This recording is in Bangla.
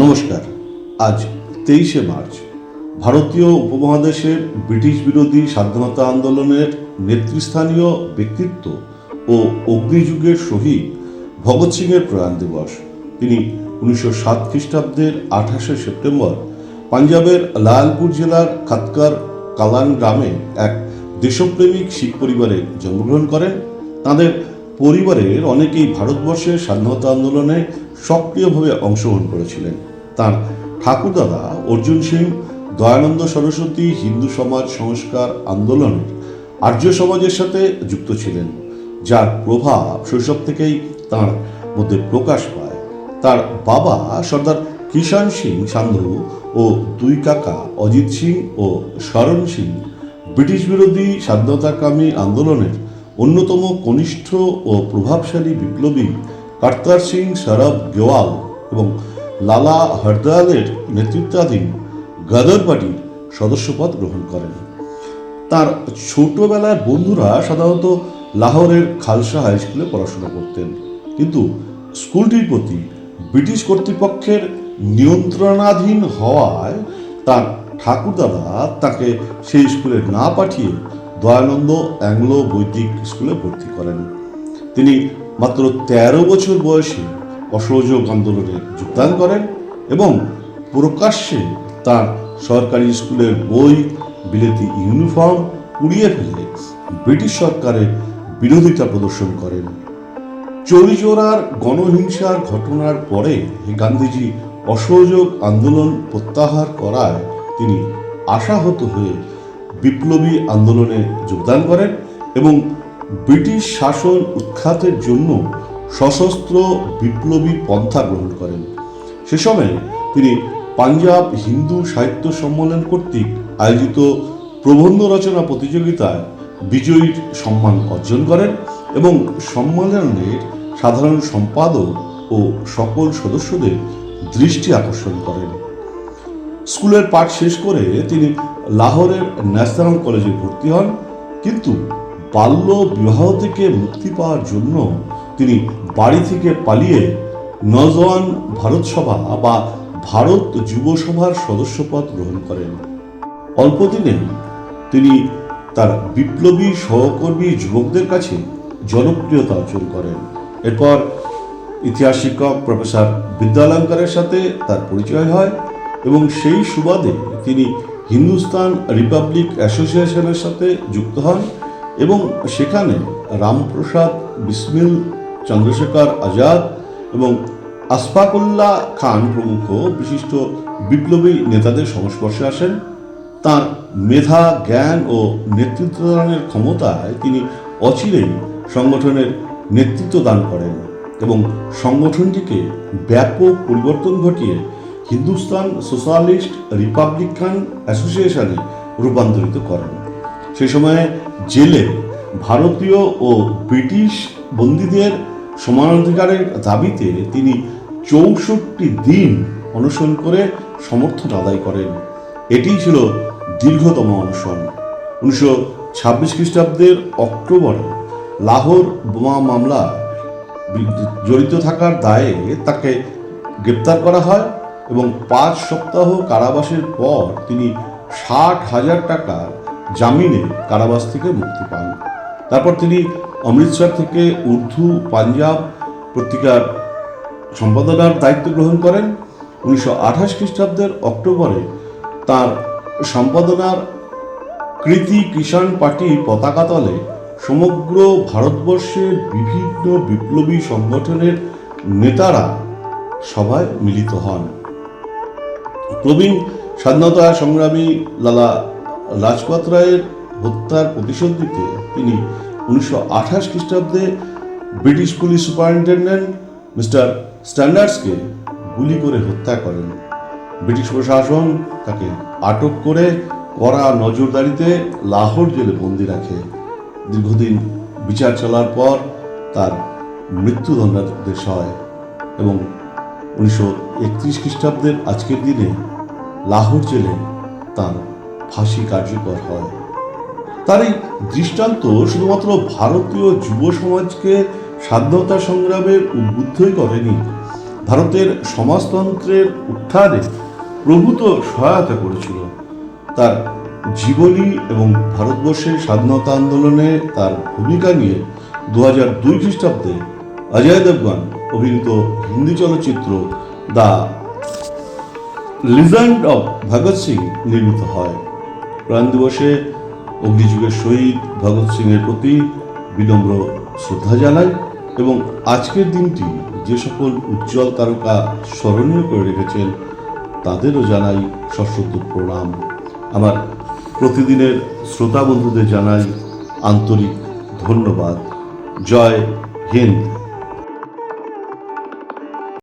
নমস্কার। আজ 23শে মার্চ ভারতীয় উপমহাদেশের ব্রিটিশ বিরোধী স্বাধীনতা আন্দোলনের নেতৃস্থানীয় ব্যক্তিত্ব ও অগ্নিযুগের শহীদ ভগৎ সিংয়ের প্রয়াণ দিবস। তিনি 1907 খ্রিস্টাব্দের 28শে সেপ্টেম্বর পাঞ্জাবের লালপুর জেলার খাতকার কালান গ্রামে এক দেশপ্রেমিক শিখ পরিবারে জন্মগ্রহণ করেন। তাদের পরিবারের অনেকেই ভারতবর্ষের স্বাধীনতা আন্দোলনে সক্রিয়ভাবে অংশগ্রহণ করেছিলেন। তার ঠাকুরদাদা অর্জুন সিং দয়ানন্দ সরস্বতী হিন্দু সমাজ সংস্কার আন্দোলনের আর্য সমাজের সাথে যুক্ত ছিলেন, যার প্রভাব শৈশব থেকেই তার মধ্যে প্রকাশ পায়। তার বাবা সর্দার কিষাণ সিং সান্ধু ও দুই কাকা অজিত সিং ও শরণ সিং ব্রিটিশ বিরোধী স্বাধীনতাকামী আন্দোলনের অন্যতম কনিষ্ঠ ও প্রভাবশালী বিপ্লবী কর্তার সিং সরব গোয়াল এবং লালা হরদয়ালের নেতৃত্বাধীন গদর পার্টির সদস্যপদ গ্রহণ করেন। তার ছোটবেলার বন্ধুরা সাধারণত লাহোরের খালসা হাই স্কুলে পড়াশোনা করতেন, কিন্তু স্কুলটির প্রতি ব্রিটিশ কর্তৃপক্ষের নিয়ন্ত্রণাধীন হওয়ায় তার ঠাকুরদাদা তাকে সেই স্কুলে না পাঠিয়ে দয়ানন্দ অ্যাংলো বৈদিক স্কুলে ভর্তি করেন। তিনি মাত্র 13 বছর বয়সে অসহযোগ আন্দোলনে যোগদান করেন এবং প্রকাশ্যে তার সরকারি স্কুলের বই, বিলেতি ইউনিফর্ম পুড়িয়ে ফেলে ব্রিটিশ সরকারের বিরোধিতা প্রদর্শন করেন। চৌরিচৌরার গণহিংসার ঘটনার পরে গান্ধীজি অসহযোগ আন্দোলন প্রত্যাহার করায় তিনি আশাহত হয়ে বিপ্লবী আন্দোলনে যোগদান করেন এবং ব্রিটিশ শাসন উৎখাতের জন্য সশস্ত্র বিপ্লবী পন্থা গ্রহণ করেন। সে সময় তিনি পাঞ্জাব হিন্দু সাহিত্য সম্মেলন কর্তৃক আয়োজিত প্রবন্ধ রচনা প্রতিযোগিতায় বিজয়ীর সম্মান অর্জন করেন এবং সম্মেলনের সাধারণ সম্পাদক ও সকল সদস্যদের দৃষ্টি আকর্ষণ করেন। স্কুলের পাঠ শেষ করে তিনি লাহোরের ন্যাশনাল কলেজে ভর্তি হন, কিন্তু বাল্য বিবাহ থেকে মুক্তি পাওয়ার জন্য তিনি বাড়ি থেকে পালিয়ে নওজওয়ান ভারত সভা বা ভারত যুব সভার সদস্যপদ গ্রহণ করেন। অল্পদিনে তিনি তার বিপ্লবী সহকর্মী যুবকদের কাছে জনপ্রিয়তা অর্জন করেন। এরপর ইতিহাস শিক্ষক প্রফেসর বিদ্যালঙ্কারের সাথে তার পরিচয় হয় এবং সেই সুবাদে তিনি হিন্দুস্তান রিপাবলিক অ্যাসোসিয়েশনের সাথে যুক্ত হন এবং সেখানে রামপ্রসাদ বিসমিল, চন্দ্রশেখর আজাদ এবং আশফাকুল্লাহ খান প্রমুখ বিশিষ্ট বিপ্লবী নেতাদের সংস্পর্শে আসেন। তার মেধা, জ্ঞান ও নেতৃত্বদানের ক্ষমতায় তিনি অচিরেই সংগঠনের নেতৃত্ব দান করেন এবং সংগঠনটিকে ব্যাপক পরিবর্তন ঘটিয়ে হিন্দুস্তান সোশ্যালিস্ট রিপাবলিকান অ্যাসোসিয়েশনে রূপান্তরিত করেন। সেই সময়ে জেলে ভারতীয় ও ব্রিটিশ বন্দীদের সমানাধিকারের দাবিতে তিনি 64 দিন অনশন করে সমর্থন আদায় করেন। এটিই ছিল দীর্ঘতম অনশন। 1926 খ্রিস্টাব্দের অক্টোবরে লাহোর বোমা মামলা জড়িত থাকার দায়ে তাকে গ্রেপ্তার করা হয় এবং 5 সপ্তাহ কারাবাসের পর তিনি 60,000 টাকার জামিনে কারাবাস থেকে মুক্তি পান। তারপর তিনি অমৃতসর থেকে উর্দু পাঞ্জাব পত্রিকার সম্পাদনার দায়িত্ব গ্রহণ করেন। 1928 খ্রিস্টাব্দের অক্টোবরে তার সম্পাদনার কৃতি কিষাণ পার্টি পতাকা তলে সমগ্র ভারতবর্ষের বিভিন্ন বিপ্লবী সংগঠনের নেতারা সভায় মিলিত হন। প্রবীণ স্বাধীনতা সংগ্রামী লালা লাজপত রায়ের হত্যার প্রতিশোধ দিতে তিনি 1928 খ্রিস্টাব্দে ব্রিটিশ পুলিশ সুপারিনটেন্ডেন্ট মিস্টার স্ট্যান্ডার্সকে গুলি করে হত্যা করেন। ব্রিটিশ প্রশাসন তাকে আটক করে কড়া নজরদারিতে লাহোর জেলে বন্দি রাখে। দীর্ঘদিন বিচার চলার পর তার মৃত্যুদণ্ডাদেশ হয় এবং 1931 খ্রিস্টাব্দের আজকের দিনে লাহোর জেলে তার ফাঁসি কার্যকর হয়। তার এই দৃষ্টান্ত শুধুমাত্র ভারতীয় যুব সমাজকে স্বাধীনতা সংগ্রামের উদ্বুদ্ধই করেনি, ভারতের সমাজতন্ত্রের উত্থানে প্রভূত সহায়তা করেছিল। তার জীবনী এবং ভারতবর্ষের স্বাধীনতা আন্দোলনে তার ভূমিকা নিয়ে 2002 খ্রিস্টাব্দে অজয় দেবগন অভিনীত হিন্দি চলচ্চিত্র the legend of Bhagat Singh নির্মিত হয়। প্রাণ দিবসে অগ্নিযুগের শহীদ ভগৎ সিংয়ের প্রতি বিনম্র শ্রদ্ধা জানাই এবং আজকের দিনটি যে সকল উজ্জ্বল তারকা স্মরণীয় করে রেখেছেন তাদেরও জানাই সশ্রদ্ধ প্রণাম। আমার প্রতিদিনের শ্রোতা বন্ধুদের জানাই আন্তরিক ধন্যবাদ। জয় হিন্দ।